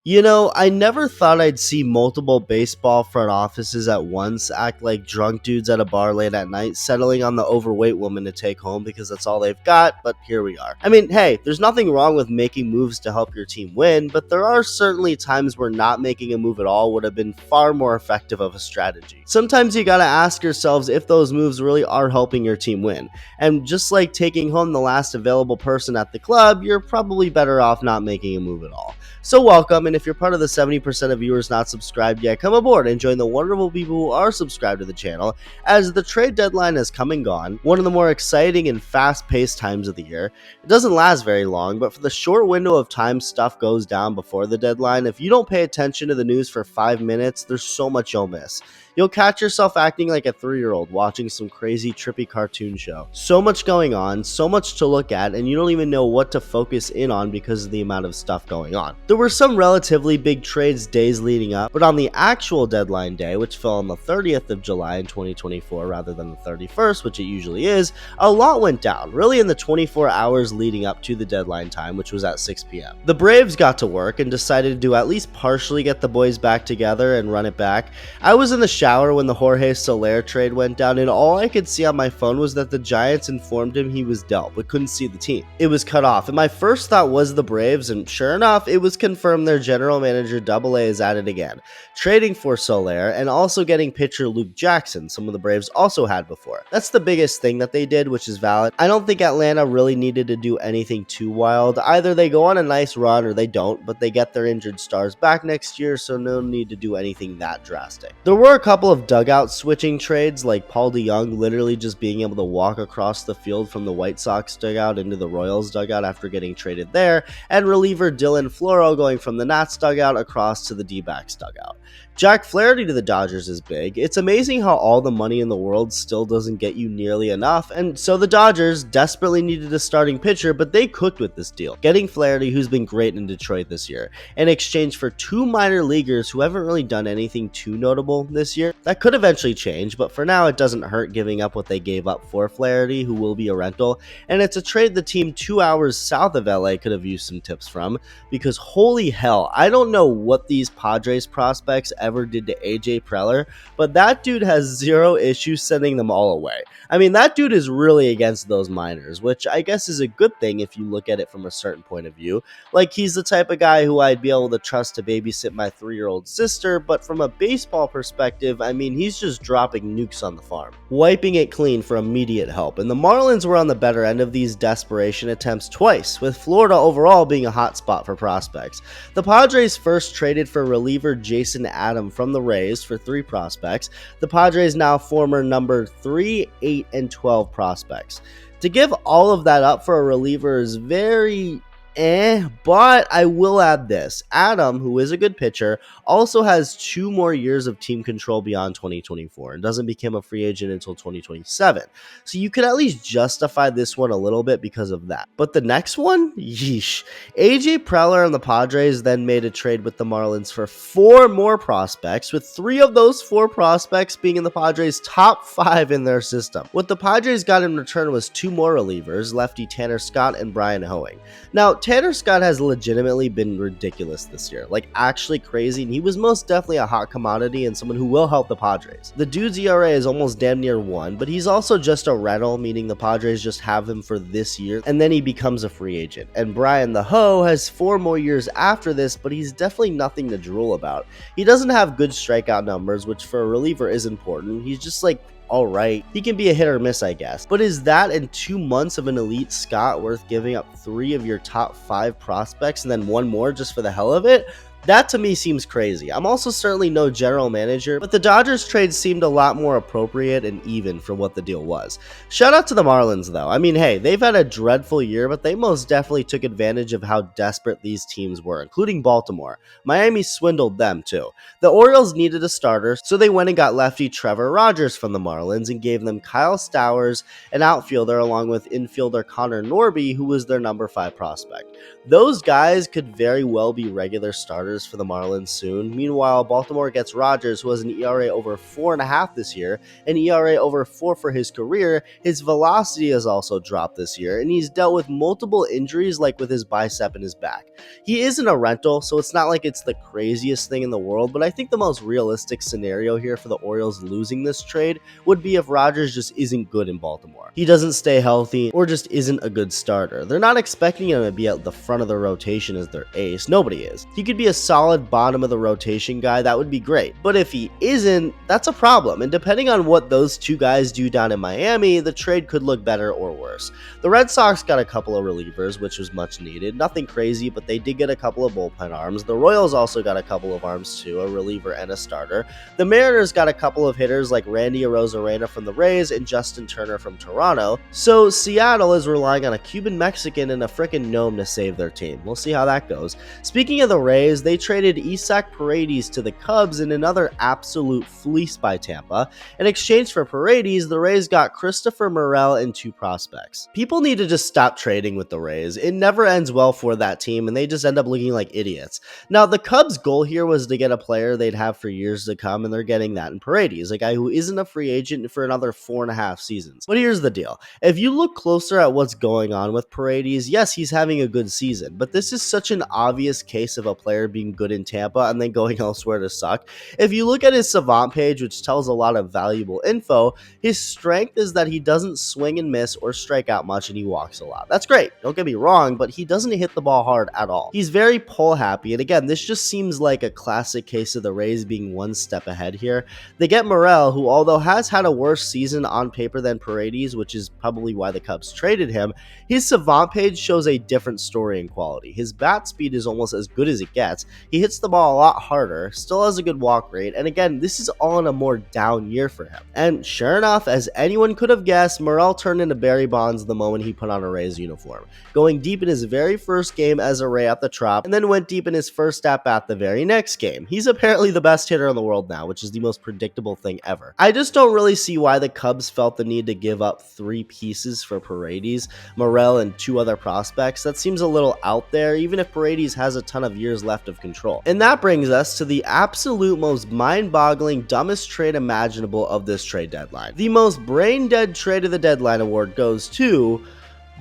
You know, I never thought I'd see multiple baseball front offices at once act like drunk dudes at a bar late at night, settling on the overweight woman to take home because that's all they've got, but here we are. I mean, hey, there's nothing wrong with making moves to help your team win, but there are certainly times where not making a move at all would have been far more effective of a strategy. Sometimes you gotta ask yourselves if those moves really are helping your team win, and just like taking home the last available person at the club, you're probably better off not making a move at all. So welcome, and if you're part of the 70% of viewers not subscribed yet, come aboard and join the wonderful people who are subscribed to the channel, as the trade deadline has come and gone, one of the more exciting and fast-paced times of the year. It doesn't last very long, but for the short window of time stuff goes down before the deadline, if you don't pay attention to the news for 5 minutes, there's so much you'll miss. You'll catch yourself acting like a 3-year-old watching some crazy trippy cartoon show. So much going on, so much to look at, and you don't even know what to focus in on because of the amount of stuff going on. There were some relatively big trades days leading up, but on the actual deadline day, which fell on the 30th of July in 2024 rather than the 31st, which it usually is, a lot went down, really in the 24 hours leading up to the deadline time, which was at 6 p.m. The Braves got to work and decided to at least partially get the boys back together and run it back. I was in the shower when the Jorge Soler trade went down, and all I could see on my phone was that the Giants informed him he was dealt, but couldn't see the team. It was cut off, and my first thought was the Braves, and sure enough, it was confirmed their general manager Double A is at it again, trading for Soler and also getting pitcher Luke Jackson, someone the Braves also had before. That's the biggest thing that they did, which is valid. I don't think Atlanta really needed to do anything too wild. Either they go on a nice run or they don't, but they get their injured stars back next year, so no need to do anything that drastic. There were a couple of dugout switching trades, like Paul DeJong literally just being able to walk across the field from the White Sox dugout into the Royals dugout after getting traded there, and reliever Dylan Floro going from the Nats dugout across to the D-backs dugout. Jack Flaherty to the Dodgers is big. It's amazing how all the money in the world still doesn't get you nearly enough, and so the Dodgers desperately needed a starting pitcher, but they cooked with this deal, getting Flaherty, who's been great in Detroit this year, in exchange for 2 minor leaguers who haven't really done anything too notable this year. That could eventually change, but for now it doesn't hurt giving up what they gave up for Flaherty, who will be a rental, and it's a trade the team 2 hours south of LA could have used some tips from, because holy hell, I don't know what these Padres prospects ever did to AJ Preller, but that dude has zero issue sending them all away. I mean, that dude is really against those minors, which I guess is a good thing if you look at it from a certain point of view. Like, he's the type of guy who I'd be able to trust to babysit my 3-year-old sister, but from a baseball perspective, I mean, he's just dropping nukes on the farm, wiping it clean for immediate help. And the Marlins were on the better end of these desperation attempts twice, with Florida overall being a hot spot for prospects. The Padres first traded for reliever Jason Adam from the Rays for 3 prospects. The Padres now former number 3, 8, and 12 prospects. To give all of that up for a reliever is very but I will add this. Adam, who is a good pitcher, also has 2 more years of team control beyond 2024 and doesn't become a free agent until 2027. So you could at least justify this one a little bit because of that. But the next one? Yeesh. AJ Preller and the Padres then made a trade with the Marlins for 4 more prospects, with 3 of those 4 prospects being in the Padres' top 5 in their system. What the Padres got in return was 2 more relievers, lefty Tanner Scott and Brian Hoeing. Now, Tanner Scott has legitimately been ridiculous this year, like actually crazy, and he was most definitely a hot commodity and someone who will help the Padres. The dude's ERA is almost damn near 1, but he's also just a rental, meaning the Padres just have him for this year, and then he becomes a free agent. And Brian the Hoe has 4 more years after this, but he's definitely nothing to drool about. He doesn't have good strikeout numbers, which for a reliever is important. He's just like alright. He can be a hit or miss, I guess. But is that in 2 months of an elite Scott worth giving up 3 of your top 5 prospects and then 1 more just for the hell of it? That to me seems crazy. I'm also certainly no general manager, but the Dodgers trade seemed a lot more appropriate and even for what the deal was. Shout out to the Marlins though. I mean, hey, they've had a dreadful year, but they most definitely took advantage of how desperate these teams were, including Baltimore. Miami swindled them too. The Orioles needed a starter, so they went and got lefty Trevor Rogers from the Marlins and gave them Kyle Stowers, an outfielder, along with infielder Connor Norby, who was their number 5 prospect. Those guys could very well be regular starters starters for the Marlins soon. Meanwhile, Baltimore gets Rogers, who has an ERA over 4.5 this year, an ERA over 4 for his career. His velocity has also dropped this year, and he's dealt with multiple injuries like with his bicep and his back. He isn't a rental, so it's not like it's the craziest thing in the world, but I think the most realistic scenario here for the Orioles losing this trade would be if Rogers just isn't good in Baltimore. He doesn't stay healthy or just isn't a good starter. They're not expecting him to be at the front of the rotation as their ace. Nobody is. He could be a solid bottom of the rotation guy, that would be great. But if he isn't, that's a problem, and depending on what those two guys do down in Miami, the trade could look better or worse. The Red Sox got a couple of relievers, which was much needed. Nothing crazy, but they did get a couple of bullpen arms. The Royals also got a couple of arms too, a reliever and a starter. The Mariners got a couple of hitters like Randy Arozarena from the Rays and Justin Turner from Toronto. So Seattle is relying on a Cuban Mexican and a frickin' gnome to save their team. We'll see how that goes. Speaking of the Rays, they traded Isaac Paredes to the Cubs in another absolute fleece by Tampa. In exchange for Paredes, the Rays got Christopher Morel and 2 prospects. People need to just stop trading with the Rays. It never ends well for that team, and they just end up looking like idiots. Now, the Cubs' goal here was to get a player they'd have for years to come, and they're getting that in Paredes, a guy who isn't a free agent for another 4.5 seasons. But here's the deal. If you look closer at what's going on with Paredes, yes, he's having a good season, but this is such an obvious case of a player being good in Tampa and then going elsewhere to suck. If you look at his Savant page, which tells a lot of valuable info, his strength is that he doesn't swing and miss or strike out much, and he walks a lot. That's great, don't get me wrong, but he doesn't hit the ball hard at all. He's very pull happy, and again, this just seems like a classic case of the Rays being one step ahead here. They get Morel, who although has had a worse season on paper than Paredes, which is probably why the Cubs traded him, his Savant page shows a different story and quality. His bat speed is almost as good as it gets. He hits the ball a lot harder, still has a good walk rate, and again, this is all in a more down year for him. And sure enough, as anyone could have guessed, Morel turned into Barry Bonds the moment he put on a Rays uniform, going deep in his very first game as a Ray at the Trop, and then went deep in his first at-bat the very next game. He's apparently the best hitter in the world now, which is the most predictable thing ever. I just don't really see why the Cubs felt the need to give up 3 pieces for Paredes, Morel, and 2 other prospects. That seems a little out there, even if Paredes has a ton of years left of control. And that brings us to the absolute most mind-boggling, dumbest trade imaginable of this trade deadline. The most brain-dead trade of the deadline award goes to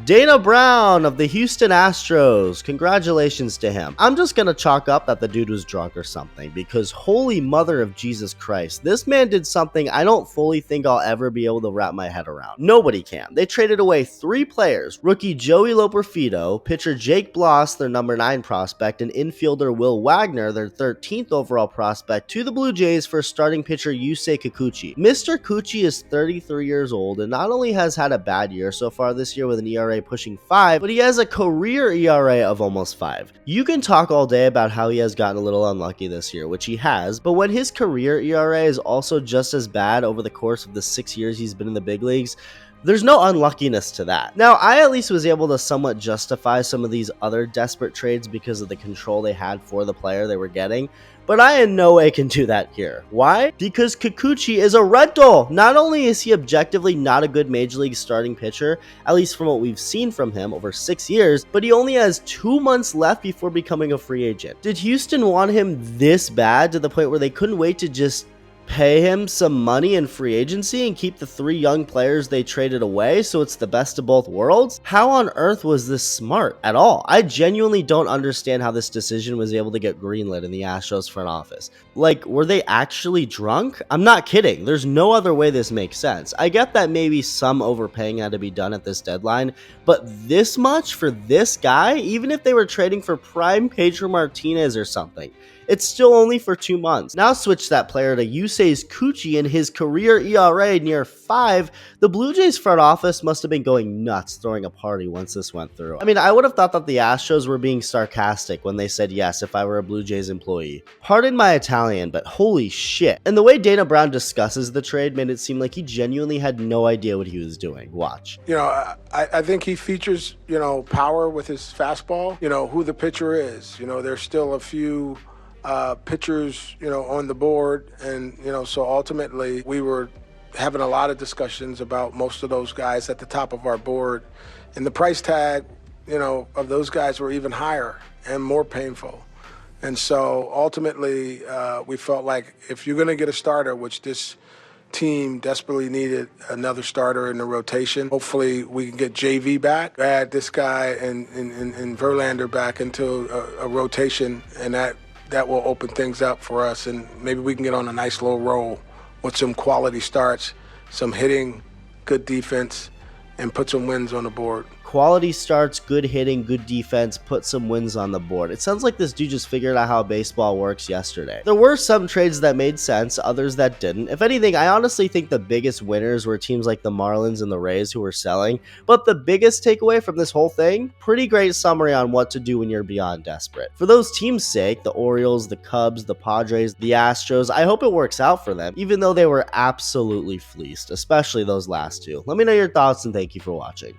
Dana Brown of the Houston Astros. Congratulations to him. I'm just gonna chalk up that the dude was drunk or something, because holy mother of Jesus Christ, this man did something I don't fully think I'll ever be able to wrap my head around. Nobody can. They traded away 3 players: rookie Joey Loperfido, pitcher Jake Bloss, their number 9 prospect, and infielder Will Wagner, their 13th overall prospect, to the Blue Jays for starting pitcher Yusei Kikuchi. Mr. Kikuchi is 33 years old and not only has had a bad year so far this year with an ERA pushing 5, but he has a career ERA of almost 5. You can talk all day about how he has gotten a little unlucky this year, which he has, but when his career ERA is also just as bad over the course of the 6 years he's been in the big leagues, there's no unluckiness to that. Now, I at least was able to somewhat justify some of these other desperate trades because of the control they had for the player they were getting, but I in no way can do that here. Why? Because Kikuchi is a rental! Not only is he objectively not a good major league starting pitcher, at least from what we've seen from him over 6 years, but he only has 2 months left before becoming a free agent. Did Houston want him this bad to the point where they couldn't wait to just pay him some money in free agency and keep the 3 young players they traded away so it's the best of both worlds? How on earth was this smart at all? I genuinely don't understand how this decision was able to get greenlit in the Astros front office. Like, were they actually drunk? I'm not kidding. There's no other way this makes sense. I get that maybe some overpaying had to be done at this deadline, but this much for this guy, even if they were trading for prime Pedro Martinez or something, it's still only for 2 months. Now switch that player to Yusei Kikuchi and his career ERA near 5. The Blue Jays front office must have been going nuts throwing a party once this went through. I mean, I would have thought that the Astros were being sarcastic when they said yes if I were a Blue Jays employee. Pardon my Italian, but holy shit. And the way Dana Brown discusses the trade made it seem like he genuinely had no idea what he was doing. Watch. I think he features, power with his fastball, who the pitcher is. There's still a few pitchers, on the board. And, so ultimately we were having a lot of discussions about most of those guys at the top of our board. And the price tag, of those guys were even higher and more painful. And so ultimately, we felt like if you're going to get a starter, which this team desperately needed another starter in the rotation. Hopefully we can get JV back, add this guy and Verlander back into a rotation, and that will open things up for us, and maybe we can get on a nice little roll with some quality starts, some hitting, good defense, and put some wins on the board. Quality starts, good hitting, good defense, put some wins on the board. It sounds like this dude just figured out how baseball works yesterday. There were some trades that made sense, others that didn't. If anything, I honestly think the biggest winners were teams like the Marlins and the Rays who were selling. But the biggest takeaway from this whole thing, pretty great summary on what to do when you're beyond desperate. For those teams' sake, the Orioles, the Cubs, the Padres, the Astros, I hope it works out for them, even though they were absolutely fleeced, especially those last two. Let me know your thoughts and thank you for watching.